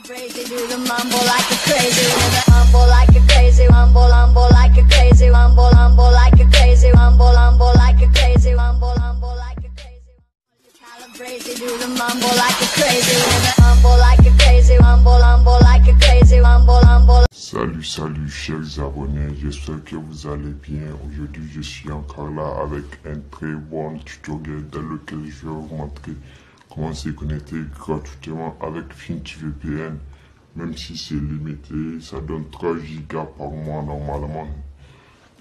Crazy, do the mambo like a crazy, mambo like a crazy, mambo like a crazy, mambo like a crazy, mambo like a crazy, mambo like a crazy. Crazy, do the mambo like a crazy, mambo like a crazy, mambo like a crazy, mambo. Salut chers abonnés, j'espère que vous allez bien. Aujourd'hui je suis encore là avec un très bon tutoriel dans lequel je vais vous montrer comment se connecter gratuitement avec FinTVPN. Même si c'est limité, ça donne 3 gigas par mois normalement.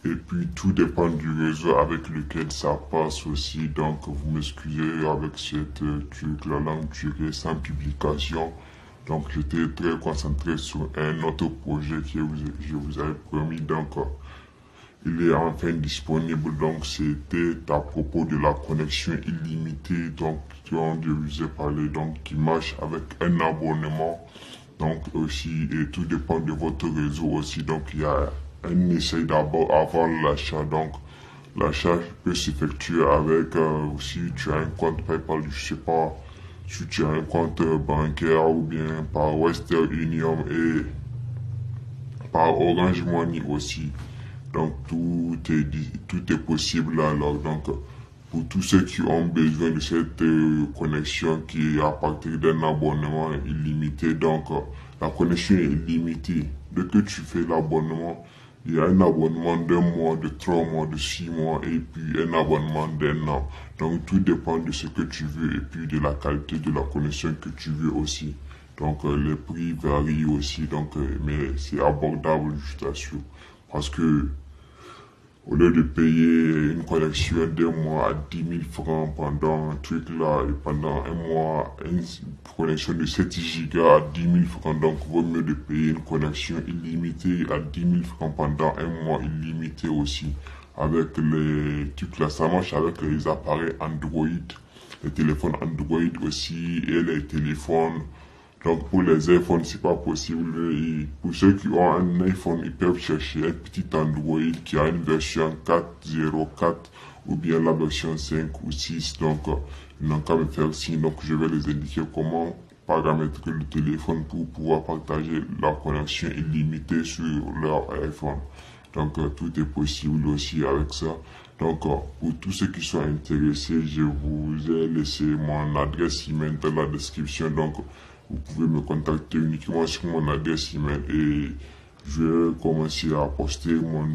Et puis tout dépend du réseau avec lequel ça passe aussi. Donc vous m'excusez avec cette truc, la langue durée sans publication. Donc j'étais très concentré sur un autre projet que je vous avais promis. Donc il est enfin disponible. Donc c'était à propos de la connexion illimitée. Donc dont je vous ai parlé. Donc qui marche avec un abonnement. Donc aussi, et tout dépend de votre réseau aussi. Donc il y a un essai d'abord avant l'achat. Donc l'achat peut s'effectuer avec si tu as un compte PayPal, je sais pas, si tu as un compte bancaire ou bien par Western Union et par Orange Money aussi. Donc tout est possible alors. Donc pour tous ceux qui ont besoin de cette connexion qui est à partir d'un abonnement illimité, donc la connexion est illimitée. Dès que tu fais l'abonnement, il y a un abonnement d'1 mois, de 3 mois, de 6 mois et puis un abonnement d'1 an. Donc tout dépend de ce que tu veux et puis de la qualité de la connexion que tu veux aussi. Donc les prix varient aussi, donc mais c'est abordable, je t'assure. Parce que au lieu de payer une connexion d'1 mois à 10 000 francs pendant un truc là, et pendant un mois, une connexion de 7 gigas à 10 000 francs, donc vaut mieux de payer une connexion illimitée à 10 000 francs pendant un mois illimité aussi. Avec les trucs là, ça marche avec les appareils Android, les téléphones Android aussi et les téléphones. Donc pour les iPhones, c'est pas possible. Et pour ceux qui ont un iPhone, ils peuvent chercher un petit Android qui a une version 4.04 ou bien la version 5 ou 6. Donc ils n'ont qu'à me faire signe. Donc je vais les indiquer comment paramétrer le téléphone pour pouvoir partager la connexion illimitée sur leur iPhone. Donc tout est possible aussi avec ça. Donc pour tous ceux qui sont intéressés, je vous ai laissé mon adresse email dans la description. Donc vous pouvez me contacter uniquement sur mon adresse email et je vais commencer à poster mon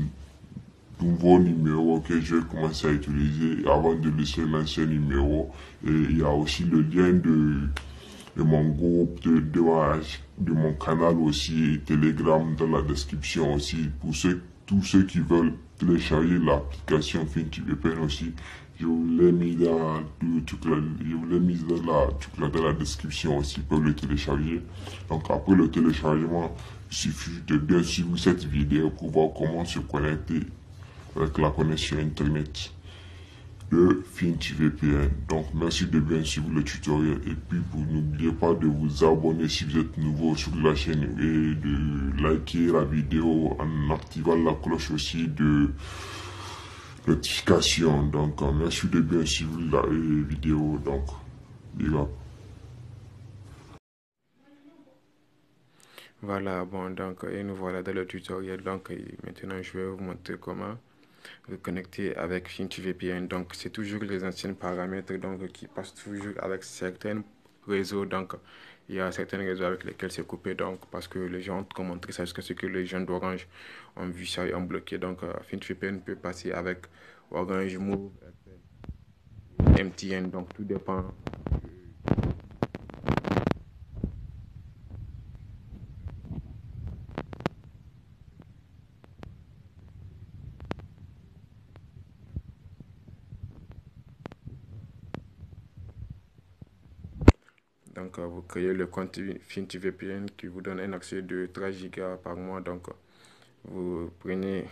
nouveau numéro que je vais commencer à utiliser avant de laisser l'ancien numéro. Et il y a aussi le lien de mon groupe, de mon canal aussi, Telegram dans la description aussi. Pour tous ceux qui veulent télécharger l'application FinTVPN aussi, je vous l'ai mis dans la description aussi pour le télécharger. Donc après le téléchargement, il suffit de bien suivre cette vidéo pour voir comment se connecter avec la connexion internet de FinTVPN. Donc merci de bien suivre le tutoriel et puis n'oubliez pas de vous abonner si vous êtes nouveau sur la chaîne et de liker la vidéo en activant la cloche aussi de notification. Donc merci de bien suivre la vidéo. Donc voilà, bon, donc et nous voilà dans le tutoriel. Donc maintenant je vais vous montrer comment vous connecter avec FinTVPN. Donc c'est toujours les anciens paramètres donc qui passent toujours avec certains réseaux. Donc il y a certains réseaux avec lesquels c'est coupé, donc parce que les gens ont montré ça jusqu'à ce que les gens d'Orange ont vu ça et ont bloqué. Donc FinTVPN peut passer avec Orange, Move, MTN, donc tout dépend. Donc vous créez le compte FinTVPN qui vous donne un accès de 3 gigas par mois. Donc vous prenez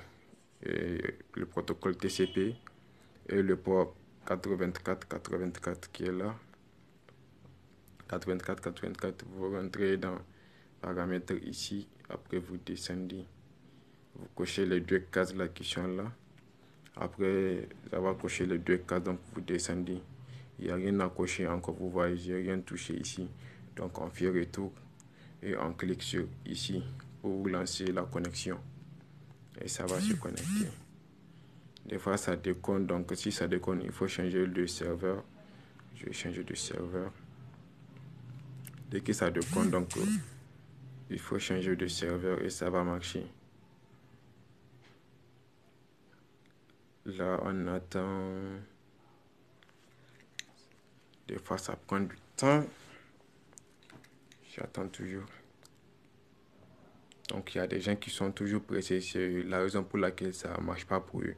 le protocole TCP et le port 84 qui est là. 84, vous rentrez dans paramètres ici. Après vous descendez, vous cochez les deux cases là qui sont là. Après avoir coché les deux cases, donc vous descendez. Il n'y a rien à cocher encore, vous voyez, j'ai rien touché ici. Donc on fait retour et on clique sur ici pour lancer la connexion et ça va se connecter. Des fois ça déconne, donc si ça déconne il faut changer de serveur. Je vais changer de serveur. Dès que ça déconne, donc il faut changer de serveur et ça va marcher. Là on attend. Des fois ça prend du temps. J'attends toujours. Donc il y a des gens qui sont toujours pressés. C'est la raison pour laquelle ça ne marche pas pour eux.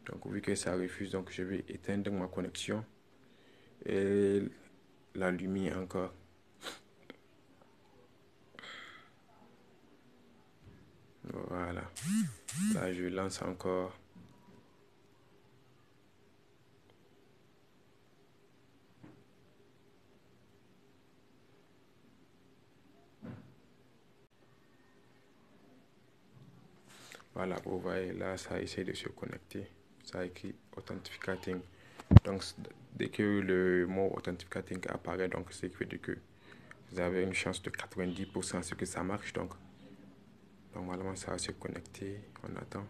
Donc vu que ça refuse, donc je vais éteindre ma connexion et l'allumer encore. Voilà. Là je lance encore. Voilà, vous voyez là, ça essaie de se connecter. Ça écrit Authenticating. Donc, dès que le mot Authenticating apparaît, donc c'est que vous avez une chance de 90% à ce que ça marche. Donc, normalement, ça va se connecter. On attend.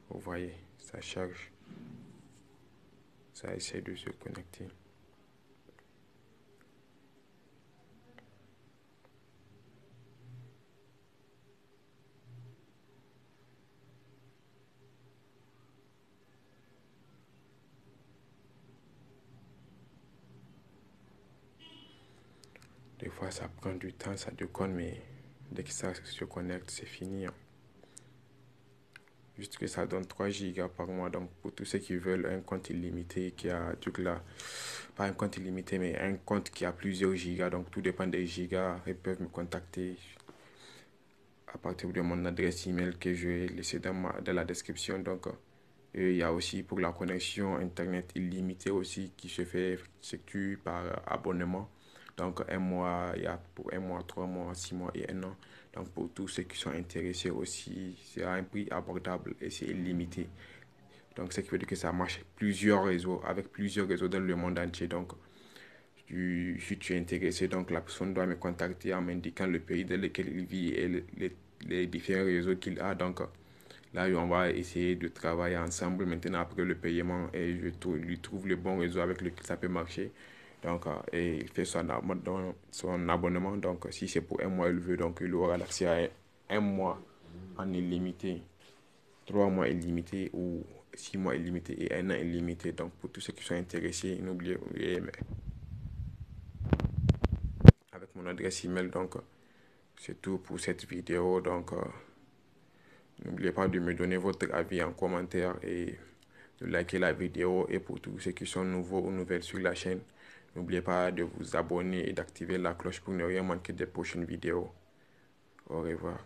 Vous voyez, ça charge. Ça essaie de se connecter. Des fois, ça prend du temps, ça déconne, mais dès que ça se connecte, c'est fini. Juste que ça donne 3 gigas par mois. Donc, pour tous ceux qui veulent un compte illimité qui a tout là, pas un compte illimité, mais un compte qui a plusieurs gigas. Donc, tout dépend des gigas. Ils peuvent me contacter à partir de mon adresse email que je vais laisser dans la description. Donc, il y a aussi pour la connexion Internet illimitée aussi qui se fait par abonnement. Donc, un mois, il y a pour un mois, 3 mois, 6 mois et 1 an. Donc, pour tous ceux qui sont intéressés aussi, c'est à un prix abordable et c'est illimité. Donc, ce qui veut dire que ça marche plusieurs réseaux, avec plusieurs réseaux dans le monde entier. Donc, si tu es intéressé, donc la personne doit me contacter en m'indiquant le pays dans lequel il vit et les différents réseaux qu'il a. Donc, là, on va essayer de travailler ensemble maintenant après le paiement et je lui trouve le bon réseau avec lequel ça peut marcher. Donc, et il fait son abonnement. Donc, si c'est pour un mois, il veut, donc il aura l'accès à un mois en illimité, 3 mois illimité ou 6 mois illimité et 1 an illimité. Donc, pour tous ceux qui sont intéressés, n'oubliez pas avec mon adresse email. Donc, c'est tout pour cette vidéo. Donc, n'oubliez pas de me donner votre avis en commentaire et de liker la vidéo. Et pour tous ceux qui sont nouveaux ou nouvelles sur la chaîne, n'oubliez pas de vous abonner et d'activer la cloche pour ne rien manquer des prochaines vidéos. Au revoir.